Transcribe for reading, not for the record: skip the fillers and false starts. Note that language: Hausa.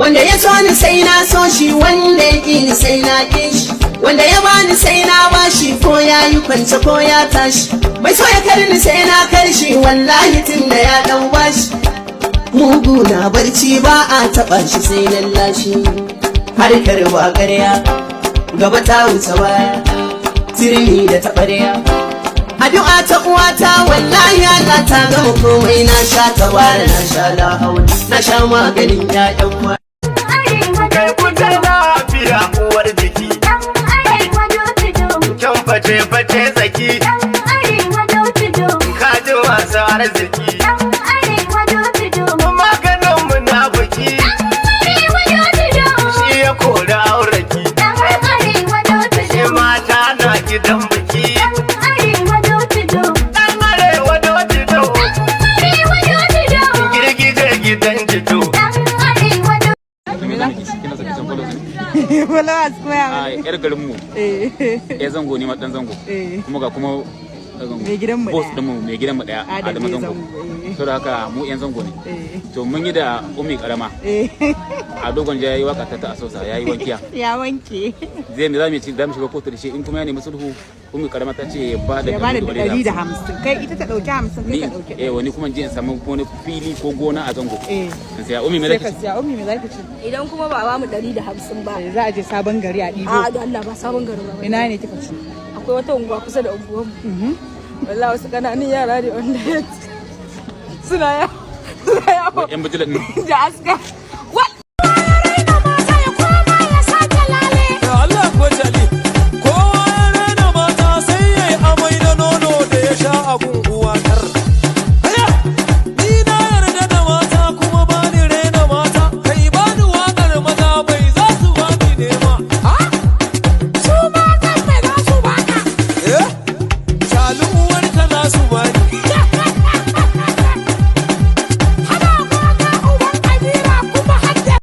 wanda ya so ni sai na so shi, wanda ya ƙi ni sai na ƙi shi, wanda ya bani sai na bashi, ko ya yi kwance ko ya tashi, mai so ya karni sai na karshi, wallahi tun da ya ɗan bashi. Mugu na barci ba a taɓa shi sai lallashi, harkar ba ƙarya gaba ta wuce baya, turmi da taɓarya. Addu'a ta uwata wallahi Allah ta gama komai, na sha tabara na sha lahawar, na sha maganin ƴaƴan ma. Kai kuta lafiya uwar jiki, kyan face-face tsaki, kaji masu arziki, maganin munafuki, shi ya kori auraki, shi mata na gidan biki. Followers koya a yar garinmu ya zango ne dan zango kuma ga kuma mai gidanmu boss din mu mai gidanmu daya Adamu zango to da haka mu yan zango ne to mun yi da ummi karama a dogon ja yayi waka ta asosa yayi wankiya ya wanke zai me zamu ci zamu shiga kotu da shi in kuma ya nemi sulhu ummi karama ta ce ba da 150 kai ita ta dauki 50 kai ka dauki wani kuma je in samu wani fili ko gona a zango sai ummi me zaki ci ummi me zaki ci idan kuma ba ba mu 150 ba za a je sabon gari a dibo a da Allah ba sabon gari ba ina ne kika ci akwai wata unguwa kusa da unguwar mu wallahi wasu kananun yara ne wanda suna yawo yan bijilan da aska Uwarka za su bani